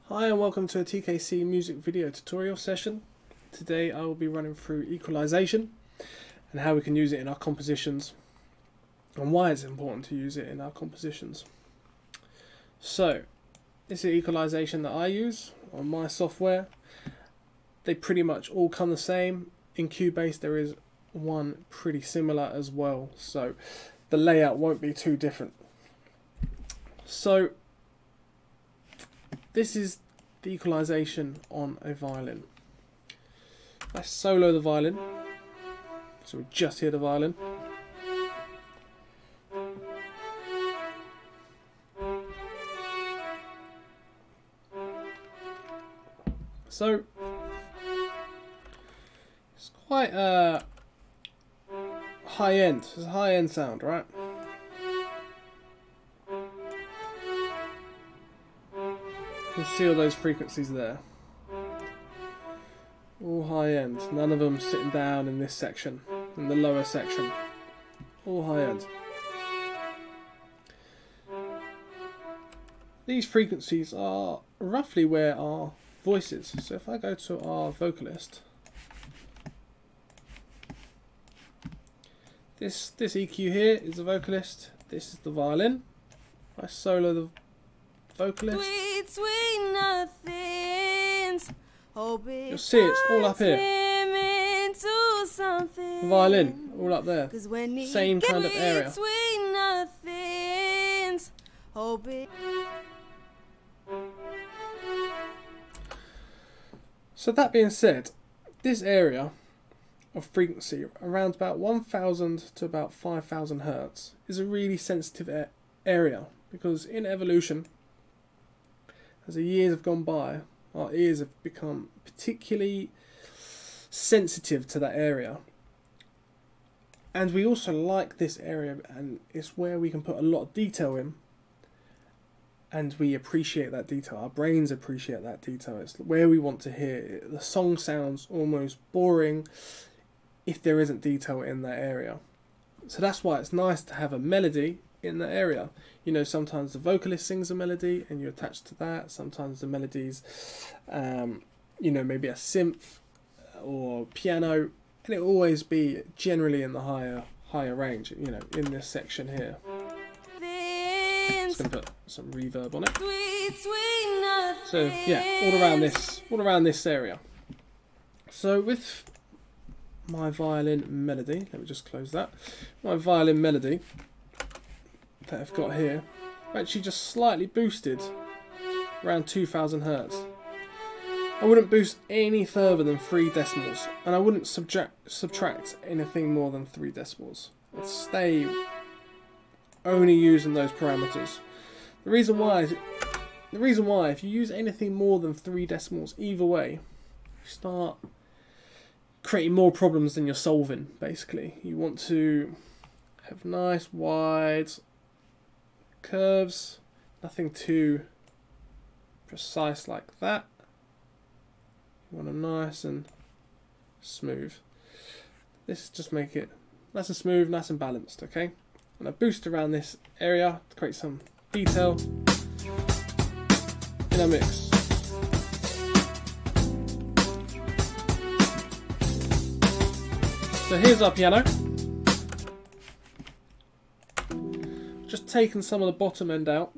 Hi and welcome to a TKC music video tutorial session. Today I will be running through equalization and how we can use it in our compositions and why it's important to use it in our compositions. So this is equalization that I use on my software. They pretty much all come the same. In Cubase there is one pretty similar as well, so the layout won't be too different. So this is the equalization on a violin. I solo the violin, so we just hear the violin. So it's quite high end. It's a high end sound, right? You can see all those frequencies there. All high end. None of them sitting down in this section, in the lower section. All high end. These frequencies are roughly where our voice is. So if I go to our vocalist, this EQ here is the vocalist. This is the violin. I solo the vocalist. Sweet nothings. You'll see it's all up here. The violin, all up there. Same kind of area. Sweet nothings. So that being said, this area of frequency, around about 1000 to about 5000 Hertz, is a really sensitive area, because in evolution, as the years have gone by, our ears have become particularly sensitive to that area. And we also like this area, and it's where we can put a lot of detail in, and we appreciate that detail. Our brains appreciate that detail. It's where we want to hear it. The song sounds almost boring if there isn't detail in that area. So that's why it's nice to have a melody in that area. You know, sometimes the vocalist sings a melody and you're attached to that. Sometimes the melodies, you know, maybe a synth or piano, and it'll always be generally in the higher range, you know, in this section here. Just gonna put some reverb on it. So yeah, all around this area. So with my violin melody, let me just close that. My violin melody that I've got here, actually just slightly boosted around 2000 Hertz. I wouldn't boost any further than 3 decimals, and I wouldn't subtract anything more than 3 decimals. I'd stay only using those parameters. The reason why, if you use anything more than 3 decimals either way, you start creating more problems than you're solving, basically. You want to have nice wide curves, nothing too precise like that. You want them nice and smooth. This just make it nice and smooth, nice and balanced, okay? And I boost around this area to create some detail in our mix. So here's our piano. Just taken some of the bottom end out,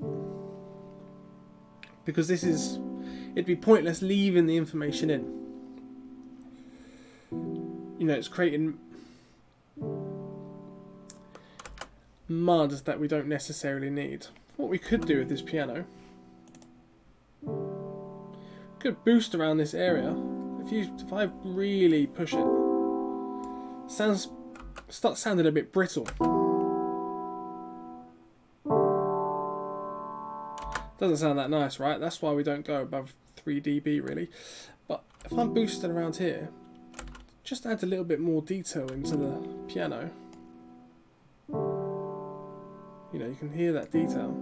because it'd be pointless leaving the information in. You know, it's creating mud that we don't necessarily need. What we could do with this piano, could boost around this area. If I really push it, starts sounding a bit brittle. Doesn't sound that nice, right? That's why we don't go above 3 dB really. But if I'm boosting around here, just adds a little bit more detail into the piano. You know, you can hear that detail.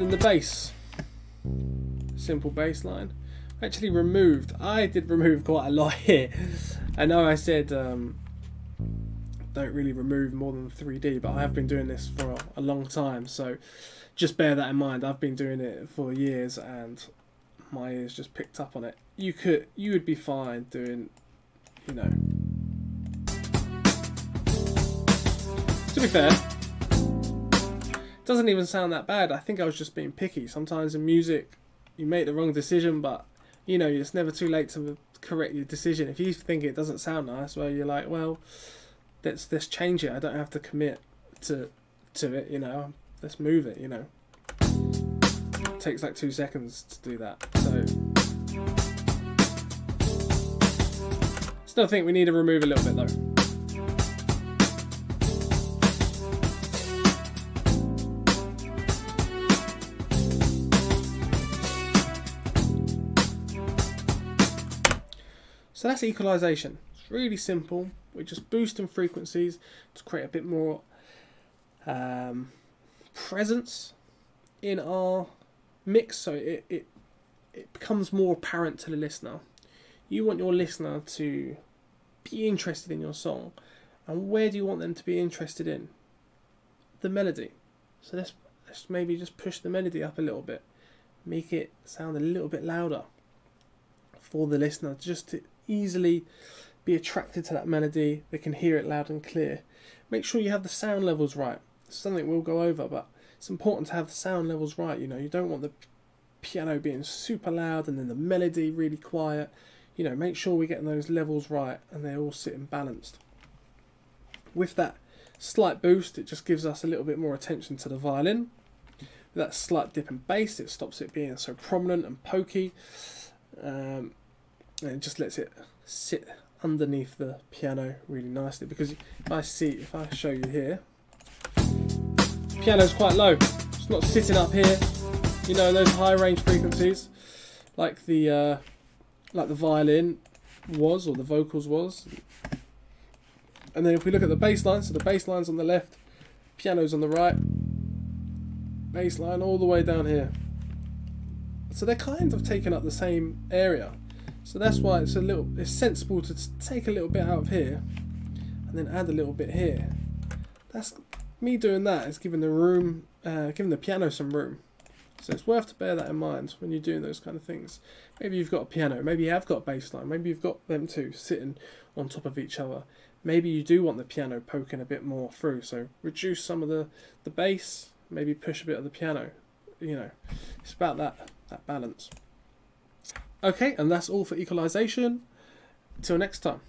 And the bass, simple bass line. Actually removed. I did remove quite a lot here. I know I said don't really remove more than 3D, but I have been doing this for a long time, so just bear that in mind. I've been doing it for years and my ears just picked up on it. You would be fine doing, you know. To be fair, it doesn't even sound that bad. I think I was just being picky. Sometimes in music you make the wrong decision, but you know, it's never too late to correct your decision. If you think it doesn't sound nice, well, you're like, well, let's change it. I don't have to commit to it, you know. Let's move it, you know. It takes like 2 seconds to do that. So still think we need to remove a little bit though. So that's equalisation. It's really simple. We're just boosting frequencies to create a bit more presence in our mix, so it becomes more apparent to the listener. You want your listener to be interested in your song, and where do you want them to be interested in? The melody. So let's maybe just push the melody up a little bit, make it sound a little bit louder for the listener, just to easily be attracted to that melody. They can hear it loud and clear. Make sure you have the sound levels right. It's something we'll go over, but it's important to have the sound levels right. You know, you don't want the piano being super loud and then the melody really quiet. You know, make sure we're getting those levels right and they're all sitting balanced. With that slight boost, it just gives us a little bit more attention to the violin. With that slight dip in bass, it stops it being so prominent and pokey. And it just lets it sit underneath the piano really nicely, because if I show you here, the piano's quite low. It's not sitting up here, you know, those high range frequencies like the violin was, or the vocals was. And then if we look at the bass line, so the bass line's on the left, piano's on the right, bass line all the way down here. So they're kind of taking up the same area. So that's why it's sensible to take a little bit out of here and then add a little bit here. That's me doing that is giving the piano some room. So it's worth to bear that in mind when you're doing those kind of things. Maybe you've got a piano, maybe you have got a bass line, maybe you've got them two sitting on top of each other. Maybe you do want the piano poking a bit more through, so reduce some of the bass, maybe push a bit of the piano. You know, it's about that balance. Okay, and that's all for equalisation. Till next time.